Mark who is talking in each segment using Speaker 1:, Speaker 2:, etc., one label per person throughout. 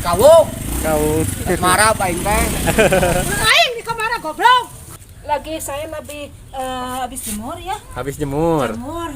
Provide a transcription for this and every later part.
Speaker 1: kawung.
Speaker 2: Kau
Speaker 1: Marah paling teh.
Speaker 3: Aing di kamar goblok. Lagi saya lebih habis jemur ya.
Speaker 2: habis jemur.
Speaker 3: Jemur,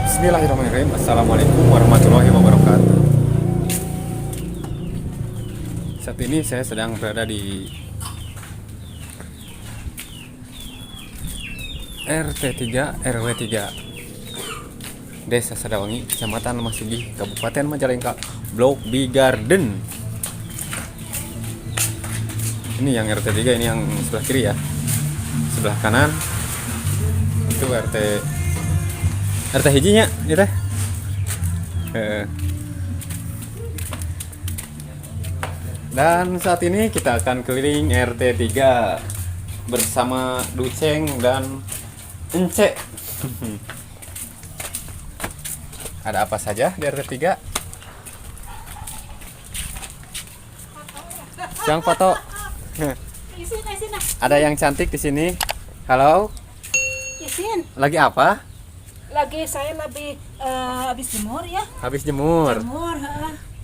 Speaker 2: Bismillahirrahmanirrahim. Assalamualaikum warahmatullahi wabarakatuh. Saat ini saya sedang berada di RT 3 RW 3 Desa Sadawangi, Kecamatan Masigi, Kabupaten Majalengka, Blok B Garden. Ini yang RT 3, ini yang sebelah kiri ya. Sebelah kanan itu RT hijinya ya teh. Dan saat ini kita akan keliling RT 3 bersama Duceng dan Ence. Ada apa saja di RT 3? Yang foto.
Speaker 3: Isin.
Speaker 2: Ada yang cantik di sini. Halo,
Speaker 3: Isin.
Speaker 2: lagi apa?
Speaker 3: Lagi saya lebih habis jemur ya.
Speaker 2: Habis jemur.
Speaker 3: Jemur,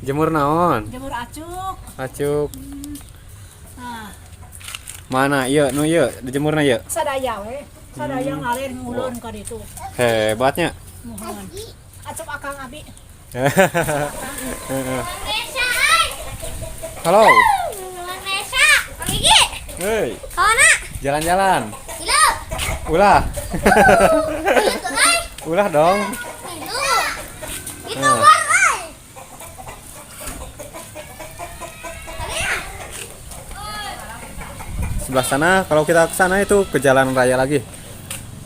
Speaker 2: Jemur naon?
Speaker 3: jemur acuk.
Speaker 2: Acuk.
Speaker 3: Nah,
Speaker 2: Mana? Ieu, nu ieu, dijemurna ieu.
Speaker 3: sadaya we. Sadaya ngalir ngulun ka ditu.
Speaker 2: Hebatnya.
Speaker 3: Mohon. Acuk akang abi.
Speaker 2: Halo.
Speaker 4: Nesa, Kang Gigi.
Speaker 2: Hei,
Speaker 4: Kawana.
Speaker 2: jalan-jalan.
Speaker 4: Hilo.
Speaker 2: Ulah.
Speaker 4: Hilo tuh, guys.
Speaker 2: Ulah dong.
Speaker 4: Hilo. Itu warna.
Speaker 2: Sebelah sana, kalau kita ke sana itu ke jalan raya lagi.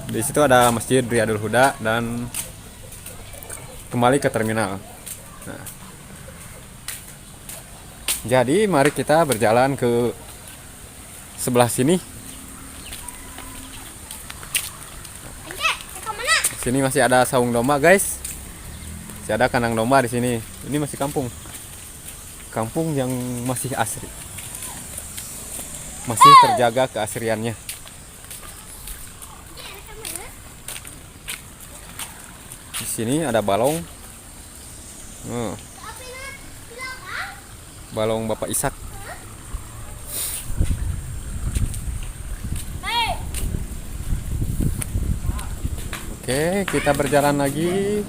Speaker 2: Di situ ada Masjid Riyadul Huda dan kembali ke terminal. Nah. Jadi mari kita berjalan ke sebelah sini. Di sini masih ada saung domba, guys. Masih ada kandang domba di sini. Ini masih kampung. Kampung yang masih asri. Masih terjaga keasriannya. Di sini ada balong. Balong Bapak Ishak. Oke, kita berjalan lagi.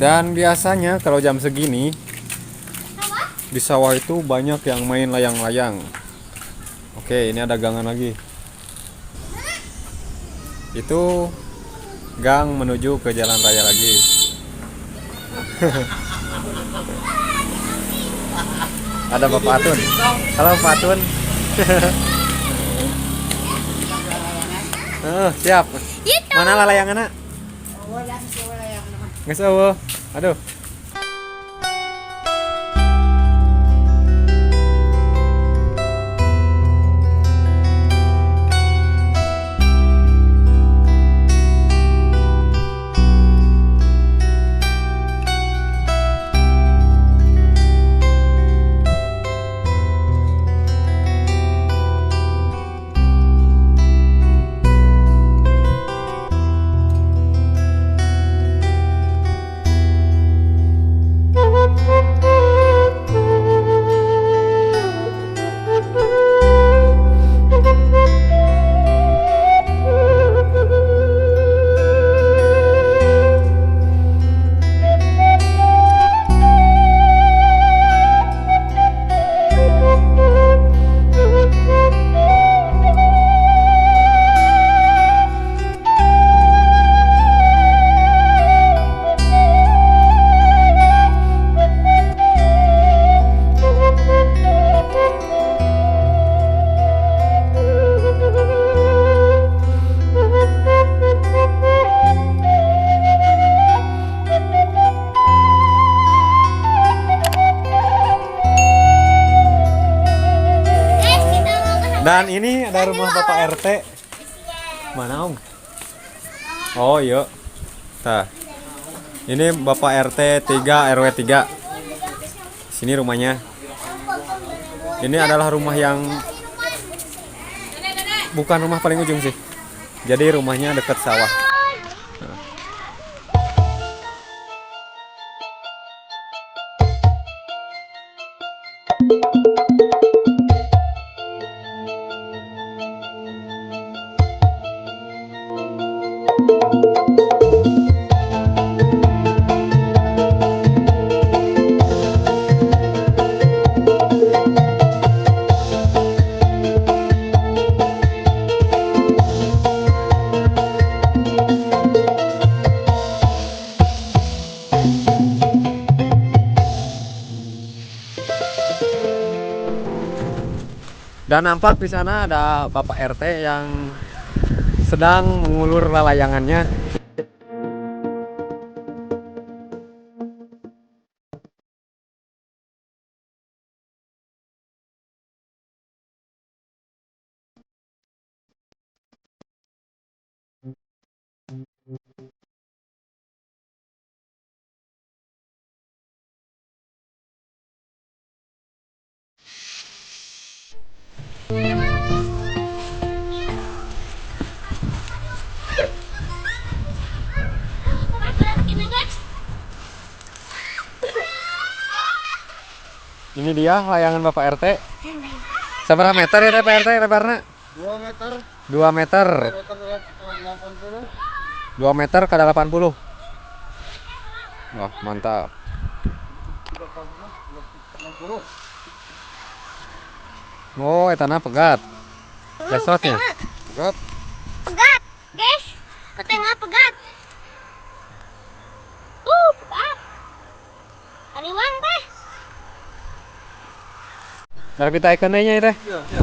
Speaker 2: Dan biasanya kalau jam segini di sawah itu banyak yang main layang-layang. Oke, ini ada gangan lagi. Itu gang menuju ke jalan raya lagi. Ada Bapak Atun. Halo Pak Atun. Siap. Mana lalayangan? Nggak sawo. Aduh. Dan ini ada rumah Bapak RT. Mana Om? Oh iya. Nah, ini Bapak RT 3 RW 3. Sini rumahnya. Ini adalah rumah yang bukan rumah paling ujung sih. Jadi rumahnya dekat sawah. Dan nampak di sana ada Bapak RT yang sedang mengulur lalayangannya. Ini dia layangan Bapak RT. Seberapa meter ya Pak RT lebarnya?
Speaker 1: 2 meter.
Speaker 2: 2 meter. 2 meter ke 80. Wah, mantap. Oh, etana pegat. Lesotnya.
Speaker 1: Pegat.
Speaker 4: Pegat, guys. Ketengah pegat. Pegat. Aliwang teh.
Speaker 2: Dari kita ikannya ya teh.
Speaker 1: Iya, iya.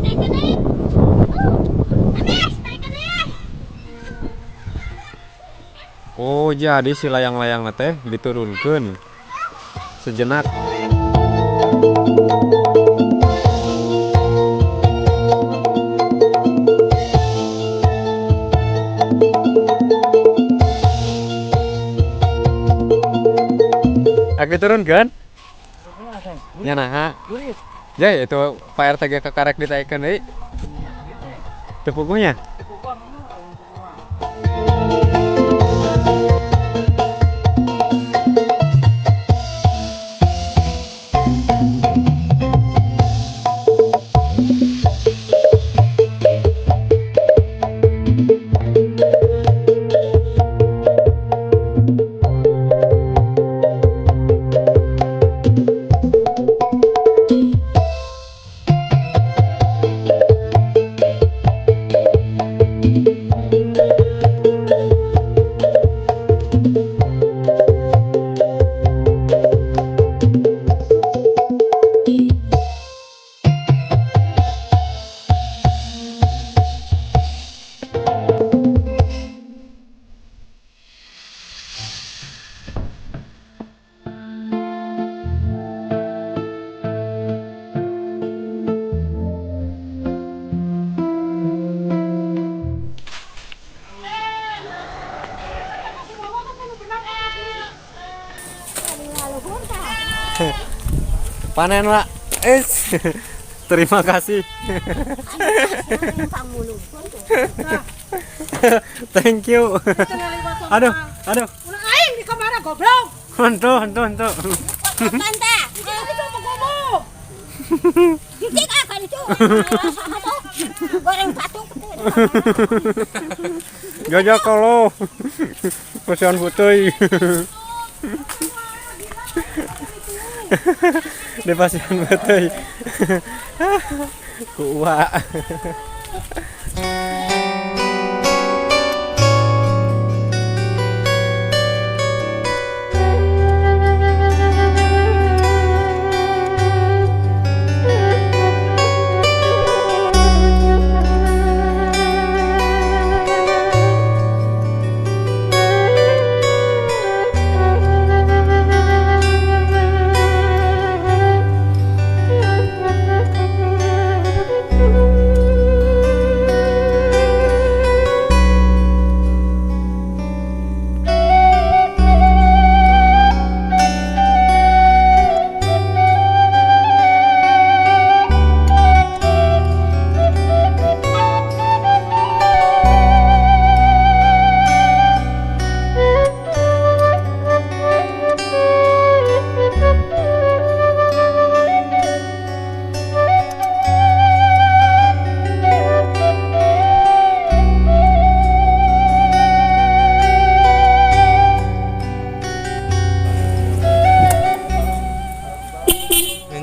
Speaker 4: Kita naik. Anas, naik naik.
Speaker 2: Oh, jadi si layang-layang teh diturunkan sejenak. Aku turunkan? Ya nah. Ya itu Pak RT ge kekarek ditaikeun deui. Teu puguhnya. Panen Pak. Terima kasih. Thank you. Aduh, aduh.
Speaker 3: Ulah aing di kamar goblok.
Speaker 2: Hantu.
Speaker 4: Pantah.
Speaker 3: Itu mau
Speaker 4: Dicek kan itu. Goreng patung.
Speaker 2: Jaja kalau. Kasihan buteuy. Di pasian buteuy. Kuat.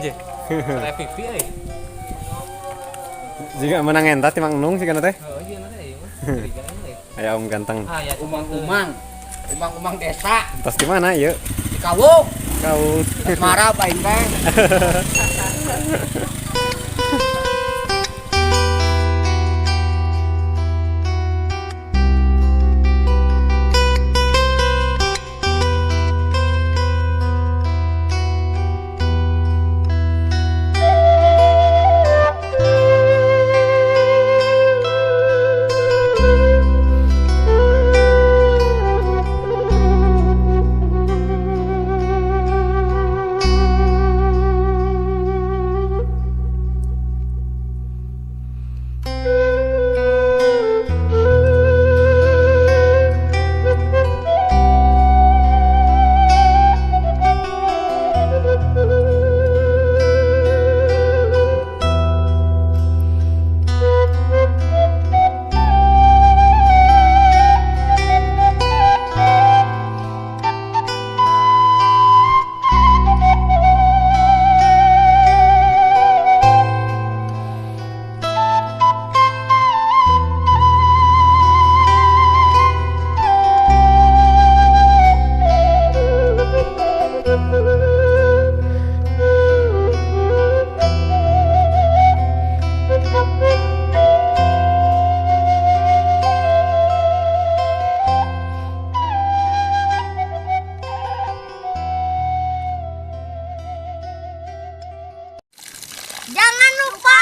Speaker 1: aja. Saya pipi euy.
Speaker 2: Jika menang entah timang nung sih kan teh.
Speaker 1: Oh iya nanti ya. Curigaan euy.
Speaker 2: Aya om ganteng.
Speaker 1: Ah ya
Speaker 5: Umang desa
Speaker 2: Tas di mana ieu?
Speaker 5: di Kawung.
Speaker 2: Kau
Speaker 5: Marah paling teh.
Speaker 4: Jangan lupa